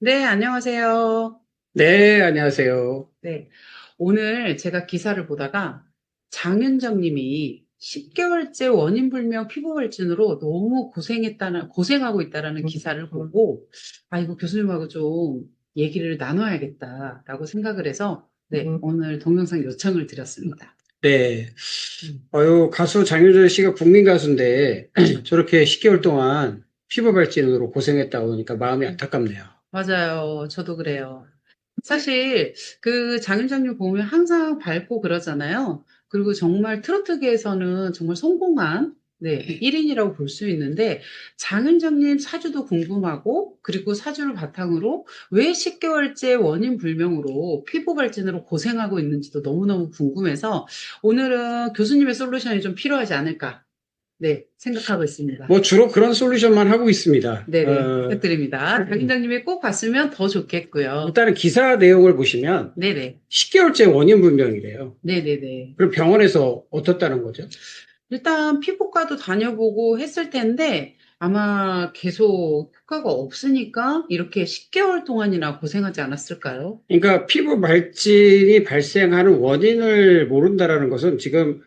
네, 안녕하세요. 네, 안녕하세요. 네, 오늘 제가 기사를 보다가 장윤정 님이 10개월째 원인불명 피부발진으로 너무 고생하고 있다라는 기사를 보고, 아, 이거 교수님하고 좀 얘기를 나눠야겠다라고 생각을 해서, 네, 오늘 동영상 요청을 드렸습니다. 네. 음, 가수 장윤정 씨가 국민 가수인데, 저렇게 10개월 동안 피부 발진으로 고생했다고 하니까 마음이 안타깝네요. 맞아요. 저도 그래요. 사실 그 장윤정님 보면 항상 밝고 그러잖아요. 그리고 정말 트로트계에서는 정말 성공한 1인이라고 볼 수 있는데 장윤정님 사주도 궁금하고 그리고 사주를 바탕으로 왜 10개월째 원인 불명으로 피부 발진으로 고생하고 있는지도 너무너무 궁금해서 오늘은 교수님의 솔루션이 좀 필요하지 않을까 생각하고 있습니다. 뭐 주로 그런 솔루션만 하고 있습니다. 네네, 부탁드립니다. 장윤정님이 꼭 봤으면 더 좋겠고요. 일단은 기사 내용을 보시면 네네. 10개월째 원인 불명이래요. 네네네. 그럼 병원에서 어떻다는 거죠? 일단 피부과도 다녀보고 했을 텐데 아마 계속 효과가 없으니까 이렇게 10개월 동안이나 고생하지 않았을까요? 그러니까 피부 발진이 발생하는 원인을 모른다라는 것은 지금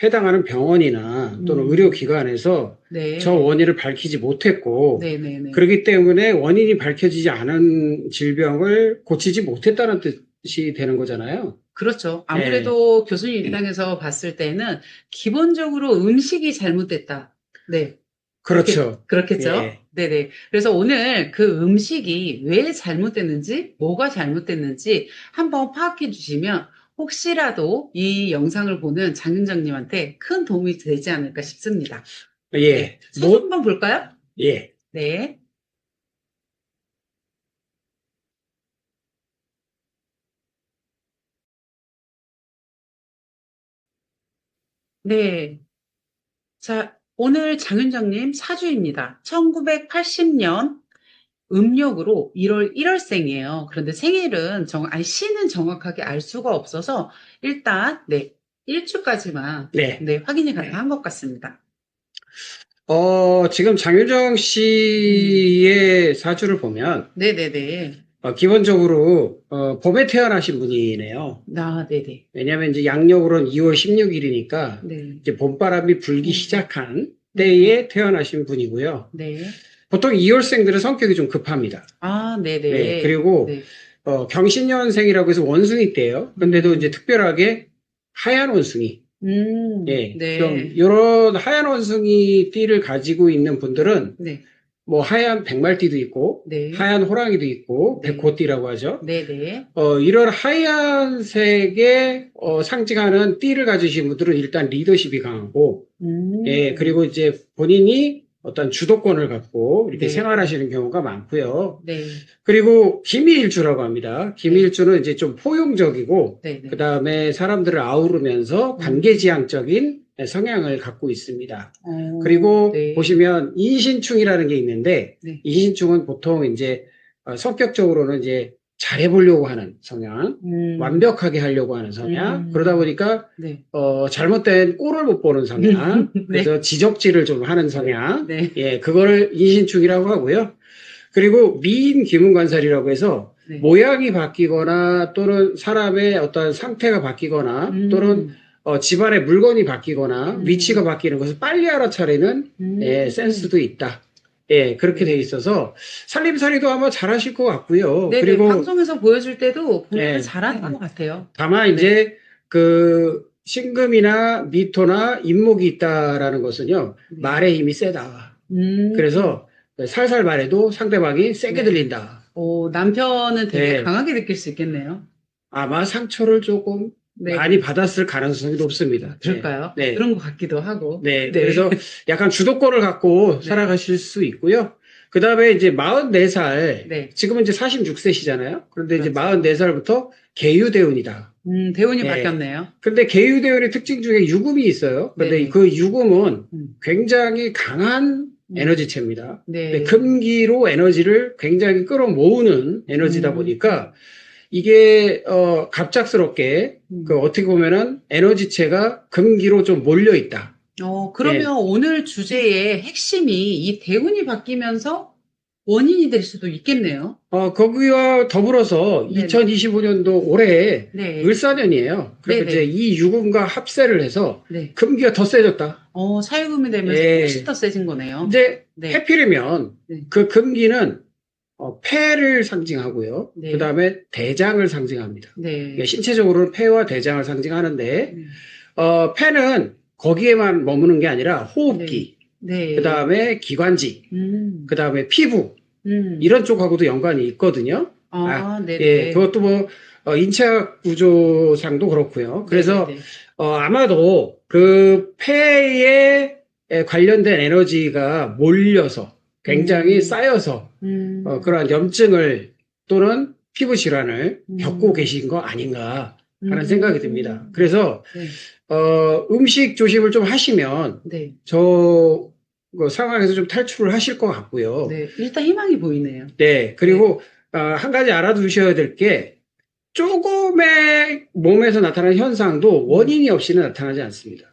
해당하는 병원이나 또는 음, 의료기관에서 저 네. 원인을 밝히지 못했고, 네네네. 그렇기 때문에 원인이 밝혀지지 않은 질병을 고치지 못했다는 뜻이 되는 거잖아요. 그렇죠. 예, 아무래도 교수님 입장에서 봤을 때는 기본적으로 음식이 잘못됐다. 네. 그렇죠. 그렇겠죠? 예, 네네. 그래서 오늘 그 음식이 왜 잘못됐는지, 뭐가 잘못됐는지 한번 파악해 주시면 혹시라도 이 영상을 보는 장윤정님한테 큰 도움이 되지 않을까 싶습니다. 네. 예, 사진 한번 볼까요? 예. 네. 네. 자, 오늘 장윤정님 사주입니다. 1980년 음력으로 1월 1월생이에요. 그런데 생일은 시는 정확하게 알 수가 없어서 일단, 일주까지만, 네. 확인이 가능한 것 같습니다. 지금 장윤정 음, 씨의 사주를 보면, 네네네. 기본적으로, 봄에 태어나신 분이네요. 아, 네네. 왜냐하면 이제 양력으로는 2월 16일이니까 네. 이제 봄바람이 불기 음, 시작한 네. 때에 태어나신 분이고요. 네. 보통 2월생들은 성격이 좀 급합니다. 아, 네, 네네. 그리고 네. 경신년생이라고 해서 원숭이 때예요. 근데도 이제 음, 특별하게 하얀 원숭이, 예, 좀 네. 이런 하얀 원숭이 띠를 가지고 있는 분들은 네. 뭐 하얀 백말띠도 있고 네. 하얀 호랑이도 있고 네. 백호띠라고 하죠. 네네. 이런 하얀색의 상징하는 띠를 가지신 분들은 일단 리더십이 강하고, 예, 음, 그리고 이제 본인이 어떤 주도권을 갖고 이렇게 네. 생활하시는 경우가 많고요. 네. 그리고 기미일주라고 합니다. 네. 기미일주는 이제 좀 포용적이고, 그 네네. 다음에 사람들을 아우르면서 음, 관계지향적인 성향을 갖고 있습니다. 어, 그리고 네. 보시면 인신충이라는 게 있는데, 네. 인신충은 보통 이제 성격적으로는 이제 잘해보려고 하는 성향, 음, 완벽하게 하려고 하는 성향, 그러다 음, 보니까 네. 잘못된 꼴을 못 보는 성향, 네. 그래서 지적질을 좀 하는 성향, 네. 예, 그거를 인신충이라고 하고요. 그리고 미인 귀문관살이라고 해서 네. 모양이 바뀌거나 또는 사람의 어떤 상태가 바뀌거나 또는 음, 집안의 물건이 바뀌거나 위치가 음, 바뀌는 것을 빨리 알아차리는 센스도 있다. 예, 그렇게 돼 네. 있어서 살림살이도 아마 잘하실 것 같고요. 네네. 그리고 방송에서 보여줄 때도 보면 예, 잘하는 것 같아요. 다만 네. 이제 그 신금이나 미토나 인목이 있다라는 것은요, 네. 말의 힘이 세다. 음, 그래서 살살 말해도 상대방이 세게 네. 들린다. 남편은 되게 네, 강하게 느낄 수 있겠네요. 아마 상처를 조금 많이 네. 받았을 가능성이 높습니다. 네, 그럴까요? 네, 그런 것 같기도 하고. 네. 네. 그래서 약간 주도권을 갖고 네. 살아가실 수 있고요. 그 다음에 이제 44살, 네. 지금은 이제 46세시잖아요. 그런데 이제 그렇죠. 44살부터 계유대운이다. 대운이 예. 바뀌었네요. 근데 계유대운의 특징 중에 유금이 있어요. 근데 네네. 그 유금은 음, 굉장히 강한 음, 에너지체입니다. 근데 네. 금기로 에너지를 굉장히 끌어모으는 에너지다 음, 보니까 이게 갑작스럽게 그 음. 어떻게 보면은 에너지체가 금기로 좀 몰려 있다. 예. 그러면 오늘 주제의 핵심이 이 대운이 바뀌면서 원인이 될 수도 있겠네요. 거기와 더불어서 네네. 2025년도 올해 네. 을사년이에요. 그러니까 네네. 이제 이 유금과 합세를 해서 네. 금기가 더 세졌다. 사유금이 되면서 예. 훨씬 더 세진 거네요. 근데 네. 해필이면 네. 그 금기는 폐를 상징하고요. 네. 그 다음에 대장을 상징합니다. 네. 그러니까 신체적으로는 폐와 대장을 상징하는데 네. 폐는 거기에만 머무는 게 아니라 호흡기, 네. 그 다음에 기관지, 그 다음에 피부 음. 이런 쪽하고도 연관이 있거든요. 네네. 예, 그것도 뭐 인체학 구조상도 그렇고요. 그래서 네네네. 아마도 그 폐에 관련된 에너지가 몰려서 굉장히 쌓여서 그러한 염증을 또는 피부 질환을 겪고 계신 거 아닌가 하는 생각이 듭니다. 그래서 네. 음식 조심을 좀 하시면 네. 저 상황에서 좀 탈출을 하실 것 같고요. 네. 일단 희망이 보이네요. 네, 그리고 한 가지 알아두셔야 될 게 조금의 몸에서 나타나는 현상도 원인이 없이는 나타나지 않습니다.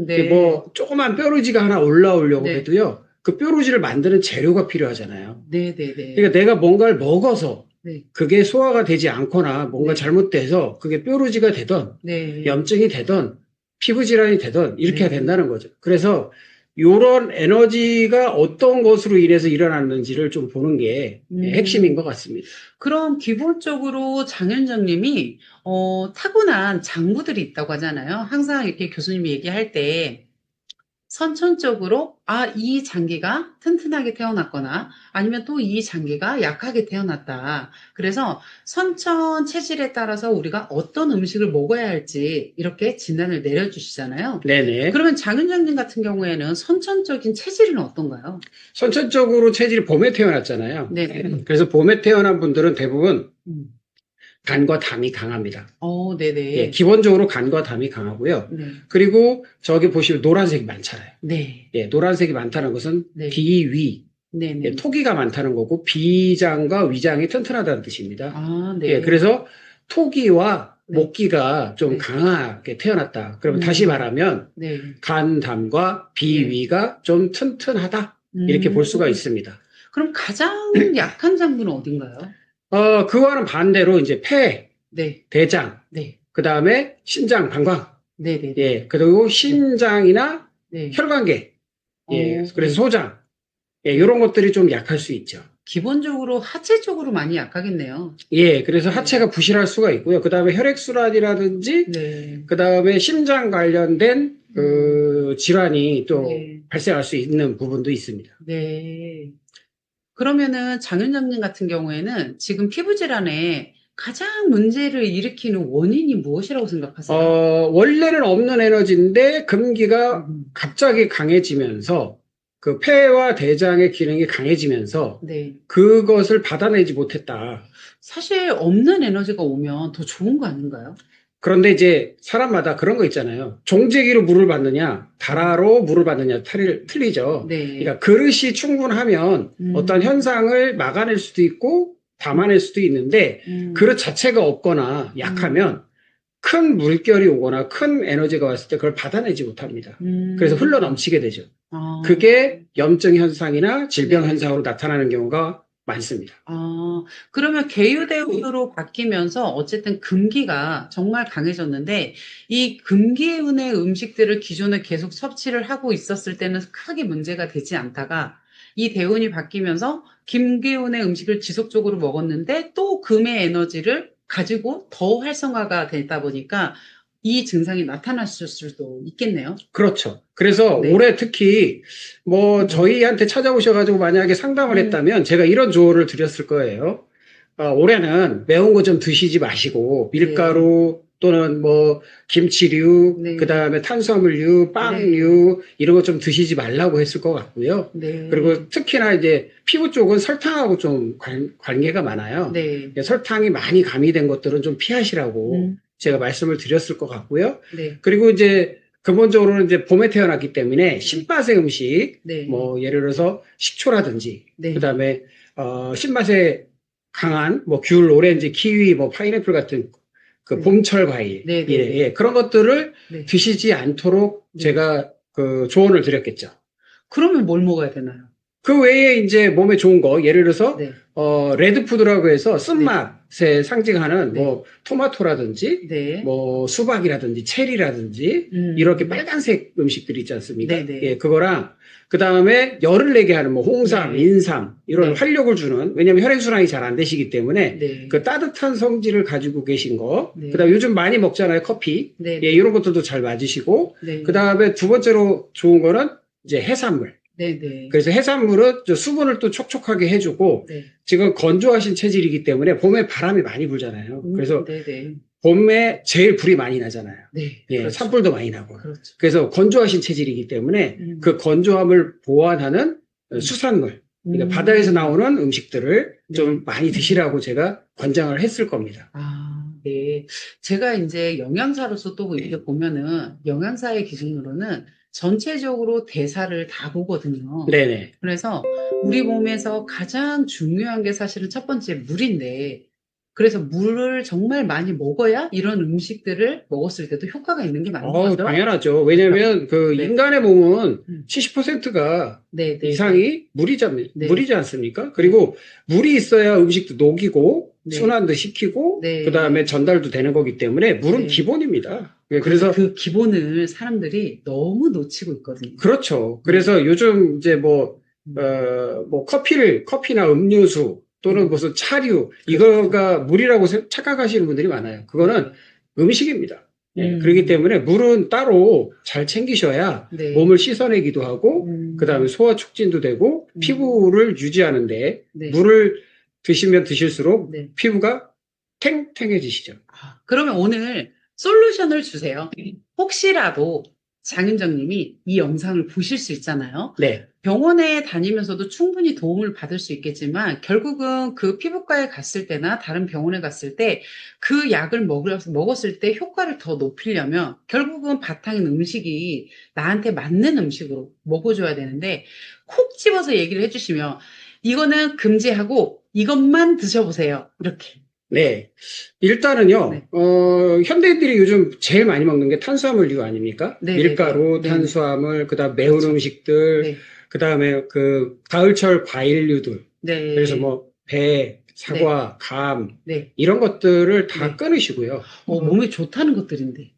네. 뭐 조그만 뾰루지가 하나 올라오려고 네. 해도요. 그 뾰루지를 만드는 재료가 필요하잖아요. 네네네. 그러니까 내가 뭔가를 먹어서 네. 그게 소화가 되지 않거나 뭔가 네. 잘못돼서 그게 뾰루지가 되던 네. 염증이 되던 피부 질환이 되던 이렇게 네. 된다는 거죠. 그래서 이런 에너지가 어떤 것으로 인해서 일어났는지를 좀 보는 게 핵심인 것 같습니다. 그럼 기본적으로 장현정님이 타고난 장부들이 있다고 하잖아요. 항상 이렇게 교수님이 얘기할 때 선천적으로 이 장기가 튼튼하게 태어났거나 아니면 또 이 장기가 약하게 태어났다. 그래서 선천 체질에 따라서 우리가 어떤 음식을 먹어야 할지 이렇게 진단을 내려주시잖아요. 네네. 그러면 장윤정님 같은 경우에는 선천적인 체질은 어떤가요? 선천적으로 체질이 봄에 태어났잖아요. 네. 그래서 봄에 태어난 분들은 대부분 음. 간과 담이 강합니다. 네네. 예, 기본적으로 간과 담이 강하고요. 네. 그리고 저기 보시면 노란색이 많잖아요. 네. 예, 노란색이 많다는 것은 네. 비위, 네. 예, 토기가 많다는 거고 비장과 위장이 튼튼하다는 뜻입니다. 네. 예, 그래서 토기와 네. 목기가 좀 네. 강하게 태어났다. 그러면 다시 말하면 네. 간, 담과 비위가 좀 튼튼하다. 이렇게 볼 수가 있습니다. 그럼 가장 약한 장부는 어딘가요? 그와는 반대로 이제 폐, 네. 대장, 네. 그 다음에 신장, 방광, 네네. 예, 그리고 신장이나 네. 혈관계, 예, 그래서 소장, 예, 이런 것들이 좀 약할 수 있죠. 기본적으로 하체 쪽으로 많이 약하겠네요. 예, 그래서 하체가 부실할 수가 있고요. 그 다음에 혈액순환이라든지, 네. 그 다음에 심장 관련된 질환이 또 네. 발생할 수 있는 부분도 있습니다. 네. 그러면은 장윤정님 같은 경우에는 지금 피부 질환에 가장 문제를 일으키는 원인이 무엇이라고 생각하세요? 원래는 없는 에너지인데 금기가 갑자기 강해지면서 그 폐와 대장의 기능이 강해지면서 네. 그것을 받아내지 못했다. 사실 없는 에너지가 오면 더 좋은 거 아닌가요? 그런데 이제 사람마다 그런 거 있잖아요. 종재기로 물을 받느냐, 다라로 물을 받느냐 틀리죠. 네. 그러니까 그릇이 충분하면 어떤 현상을 막아낼 수도 있고 담아낼 수도 있는데 그릇 자체가 없거나 약하면 큰 물결이 오거나 큰 에너지가 왔을 때 그걸 받아내지 못합니다. 그래서 흘러 넘치게 되죠. 그게 염증 현상이나 질병 현상으로 나타나는 경우가 많습니다. 그러면 계유대운으로 바뀌면서 어쨌든 금기가 정말 강해졌는데 이 금기운의 음식들을 기존에 계속 섭취를 하고 있었을 때는 크게 문제가 되지 않다가 이 대운이 바뀌면서 김기운의 음식을 지속적으로 먹었는데 또 금의 에너지를 가지고 더 활성화가 되다 보니까 이 증상이 나타났을 수도 있겠네요. 그렇죠. 그래서 네. 올해 특히 뭐 저희한테 찾아오셔가지고 만약에 상담을 했다면 제가 이런 조언을 드렸을 거예요. 올해는 매운 거 좀 드시지 마시고 밀가루 또는 뭐 김치류, 네. 그 다음에 탄수화물류, 빵류 이런 거 좀 드시지 말라고 했을 것 같고요. 네. 그리고 특히나 이제 피부 쪽은 설탕하고 좀 관계가 많아요. 네. 설탕이 많이 가미된 것들은 좀 피하시라고 제가 말씀을 드렸을 것 같고요. 네. 그리고 이제 근본적으로는 이제 봄에 태어났기 때문에 신맛의 음식, 네. 뭐 예를 들어서 식초라든지, 네. 그다음에 신맛에 강한 뭐 귤, 오렌지, 키위, 뭐 파인애플 같은 그 봄철 과일, 네. 예, 그런 것들을 네. 드시지 않도록 제가 그 조언을 드렸겠죠. 그러면 뭘 먹어야 되나요? 그 외에 이제 몸에 좋은 거, 예를 들어서, 네. 레드푸드라고 해서 쓴맛에 상징하는 네. 뭐, 토마토라든지, 네. 뭐, 수박이라든지, 체리라든지, 음. 이렇게 빨간색 음식들 있지 않습니까? 네네. 예, 그거랑, 그 다음에 열을 내게 하는 뭐, 홍삼, 네. 인삼, 이런 네. 활력을 주는, 왜냐면 혈액순환이 잘 안 되시기 때문에, 네. 그 따뜻한 성질을 가지고 계신 거, 네. 그 다음에 요즘 많이 먹잖아요, 커피. 네. 예, 이런 것들도 잘 맞으시고, 네. 그 다음에 두 번째로 좋은 거는 이제 해산물. 네네. 그래서 해산물은 저 수분을 또 촉촉하게 해주고, 네. 지금 건조하신 체질이기 때문에 봄에 바람이 많이 불잖아요. 그래서 네네. 봄에 제일 불이 많이 나잖아요. 네. 예, 그렇죠. 산불도 많이 나고. 그렇죠. 그래서 건조하신 체질이기 때문에 그 건조함을 보완하는 수산물, 그러니까 바다에서 나오는 음식들을 좀 많이 드시라고 제가 권장을 했을 겁니다. 아, 네. 제가 이제 영양사로서 또 이렇게 보면은 영양사의 기준으로는 전체적으로 대사를 다 보거든요. 네네. 그래서 우리 몸에서 가장 중요한 게 사실은 첫 번째 물인데, 그래서 물을 정말 많이 먹어야 이런 음식들을 먹었을 때도 효과가 있는 게 맞는 거죠. 당연하죠. 왜냐면 그 네. 인간의 몸은 70%가 네, 네. 이상이 물이지 않습니까? 그리고 물이 있어야 음식도 녹이고 네. 순환도 시키고 네. 그 다음에 전달도 되는 거기 때문에 물은 네. 기본입니다. 그래서 그 기본을 사람들이 너무 놓치고 있거든요. 그렇죠. 그래서 요즘 이제 뭐 커피나 음료수 또는 무슨 차류 이거가 물이라고 착각하시는 분들이 많아요. 그거는 음식입니다. 예, 그렇기 때문에 물은 따로 잘 챙기셔야 네. 몸을 씻어내기도 하고 그 다음에 소화 촉진도 되고 피부를 유지하는데 네. 물을 드시면 드실수록 네. 피부가 탱탱해지시죠. 그러면 오늘 솔루션을 주세요. 혹시라도 장윤정님이 이 영상을 보실 수 있잖아요. 네. 병원에 다니면서도 충분히 도움을 받을 수 있겠지만 결국은 그 피부과에 갔을 때나 다른 병원에 갔을 때 그 약을 먹었을 때 효과를 더 높이려면 결국은 바탕인 음식이 나한테 맞는 음식으로 먹어줘야 되는데 콕 집어서 얘기를 해주시면 이거는 금지하고 이것만 드셔보세요. 이렇게. 네. 일단은요, 네. 현대인들이 요즘 제일 많이 먹는 게 탄수화물류 아닙니까? 네, 밀가루, 네, 네. 탄수화물, 그 다음 매운 그렇죠. 음식들, 네. 그 다음에 그 가을철 과일류들. 네. 그래서 뭐, 배, 사과, 감, 네. 이런 것들을 다 네. 끊으시고요. 몸에 좋다는 것들인데.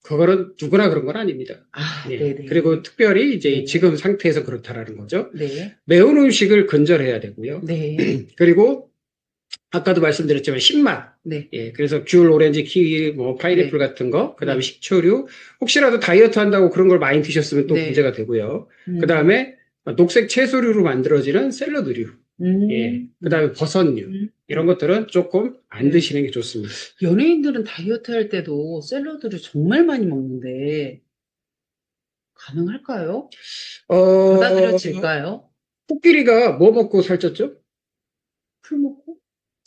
그거는 누구나 그런 건 아닙니다. 네. 네네. 그리고 특별히 이제 네. 지금 상태에서 그렇다라는 거죠. 네. 매운 음식을 근절해야 되고요. 네. 그리고 아까도 말씀드렸지만 신맛. 네. 예, 그래서 귤, 오렌지, 키위, 뭐 파인애플 네. 같은 거, 그다음에 네. 식초류. 혹시라도 다이어트 한다고 그런 걸 많이 드셨으면 또 네. 문제가 되고요. 그다음에 녹색 채소류로 만들어지는 샐러드류. 예. 그다음에 버섯류. 이런 것들은 조금 안 드시는 게 좋습니다. 연예인들은 다이어트 할 때도 샐러드를 정말 많이 먹는데 가능할까요? 받아들여질까요? 코끼리가 뭐 먹고 살쪘죠? 풀 먹고?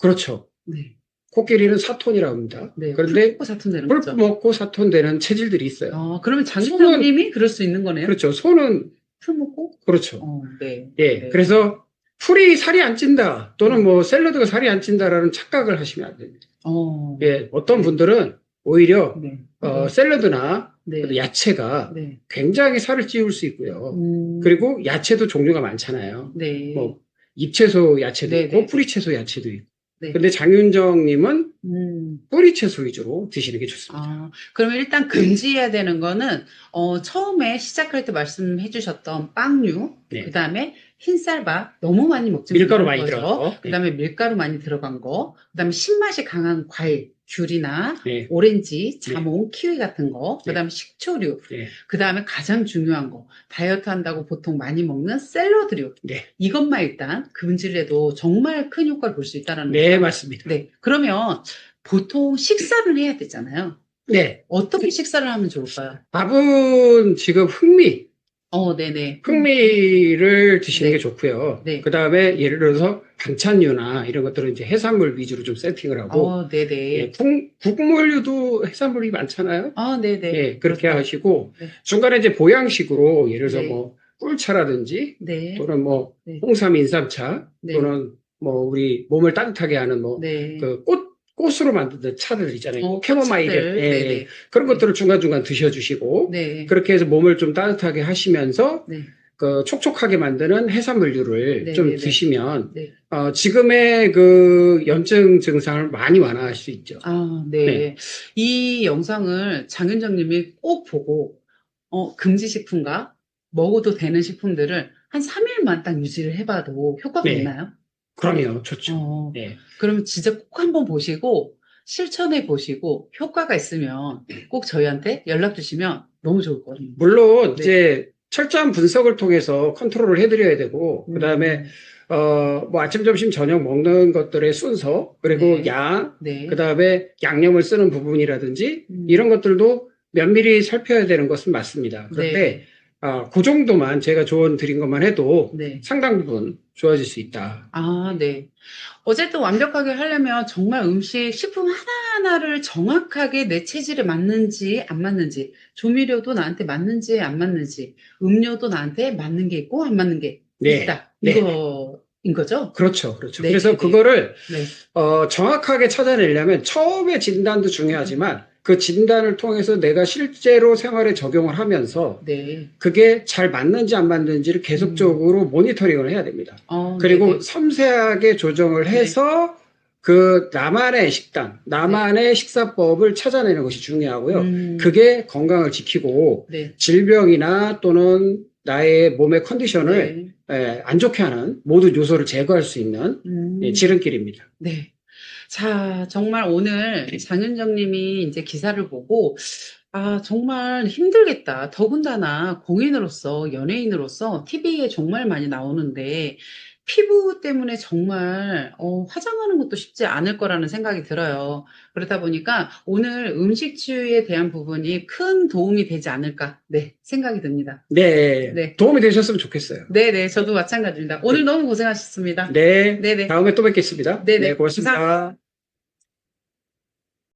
그렇죠. 네. 코끼리는 사톤이라고 합니다. 네. 그런데 풀 먹고 사톤 되는 풀 거죠. 먹고 사톤 되는 체질들이 있어요. 그러면 장윤정님이 그럴 수 있는 거네요. 그렇죠. 소는 풀 먹고? 그렇죠. 네. 예. 네. 그래서 풀이 살이 안 찐다 또는 뭐 샐러드가 살이 안 찐다라는 착각을 하시면 안 됩니다. 예. 어떤 분들은 오히려 네. 샐러드나 네. 야채가 네. 굉장히 살을 찌울 수 있고요. 그리고 야채도 종류가 많잖아요. 네. 뭐 잎채소 야채도 네, 있고 네. 뿌리채소 야채도 있고. 네. 근데 장윤정님은 뿌리채소 위주로 드시는 게 좋습니다. 그러면 일단 금지해야 되는 거는 처음에 시작할 때 말씀해 주셨던 빵류, 네. 그다음에 흰쌀밥 너무 많이 먹지 밀가루 말는 많이 거죠. 들어간 거. 그다음에 밀가루 많이 들어간 거, 그다음에 신맛이 강한 과일, 귤이나 네. 오렌지, 자몽, 키위 같은 거, 그다음에 식초류, 네. 그다음에 가장 중요한 거, 다이어트 한다고 보통 많이 먹는 샐러드류. 네. 이것만 일단 금지를 해도 정말 큰 효과를 볼 수 있다는 거죠. 네, 맞습니다. 네. 그러면 보통 식사를 해야 되잖아요. 네. 어떻게 식사를 하면 좋을까요? 밥은 지금 네네. 흥미를 드시는 네. 게 좋고요. 네. 그 다음에 예를 들어서 반찬류나 이런 것들은 이제 해산물 위주로 좀 세팅을 하고, 네네. 예, 국물류도 해산물이 많잖아요. 네네. 예, 그렇게 그렇죠. 하시고, 네. 중간에 이제 보양식으로 예를 들어서 네. 뭐 꿀차라든지, 네. 또는 뭐 네. 홍삼, 인삼차, 네. 또는 뭐 우리 몸을 따뜻하게 하는 뭐 네. 그 꽃으로 만든 차들 있잖아요. 꽃차들. 캐모마일, 네네. 그런 것들을 중간중간 드셔주시고, 네. 그렇게 해서 몸을 좀 따뜻하게 하시면서, 네. 그 촉촉하게 만드는 해산물류를 네, 좀 네, 네. 드시면 네. 지금의 그 염증 증상을 많이 완화할 수 있죠. 아, 네. 네. 이 영상을 장윤정님이 꼭 보고, 금지식품과 먹어도 되는 식품들을 한 3일만 딱 유지를 해봐도 효과가 네. 있나요? 그럼요. 좋죠. 어, 네. 그러면 진짜 꼭 한번 보시고, 실천해 보시고, 효과가 있으면 꼭 저희한테 연락 주시면 너무 좋을 것 같아요. 물론 네. 이제 철저한 분석을 통해서 컨트롤을 해드려야 되고, 그다음에 뭐 아침, 점심, 저녁 먹는 것들의 순서, 그리고 네. 양, 네. 그다음에 양념을 쓰는 부분이라든지 음. 이런 것들도 면밀히 살펴야 되는 것은 맞습니다. 그런데 네. 그 정도만 제가 조언 드린 것만 해도 네. 상당 부분 좋아질 수 있다. 아, 네. 어쨌든 완벽하게 하려면 정말 음식, 식품 하나하나를 정확하게 내 체질에 맞는지 안 맞는지, 조미료도 나한테 맞는지 안 맞는지, 음료도 나한테 맞는 게 있고 안 맞는 게 네. 있다. 네. 이거인 거죠? 그렇죠. 그렇죠. 네, 그래서 네, 네. 그거를 네. 정확하게 찾아내려면 처음에 진단도 중요하지만 그 진단을 통해서 내가 실제로 생활에 적용을 하면서 네. 그게 잘 맞는지 안 맞는지를 계속적으로 모니터링을 해야 됩니다. 그리고 네네. 섬세하게 조정을 해서 그 나만의 식단, 나만의 식사법을 찾아내는 것이 중요하고요. 그게 건강을 지키고 네. 질병이나 또는 나의 몸의 컨디션을 안 좋게 하는 모든 요소를 제거할 수 있는 지름길입니다. 네. 자, 정말 오늘 장윤정 님이 이제 기사를 보고, 아, 정말 힘들겠다. 더군다나 공인으로서, 연예인으로서 TV에 정말 많이 나오는데, 피부 때문에 정말, 화장하는 것도 쉽지 않을 거라는 생각이 들어요. 그러다 보니까 오늘 음식주의에 대한 부분이 큰 도움이 되지 않을까, 네, 생각이 듭니다. 네. 네. 도움이 되셨으면 좋겠어요. 네네, 저도 마찬가지입니다. 오늘 너무 고생하셨습니다. 네. 네네. 다음에 또 뵙겠습니다. 네네. 네, 고맙습니다. 감사합니다.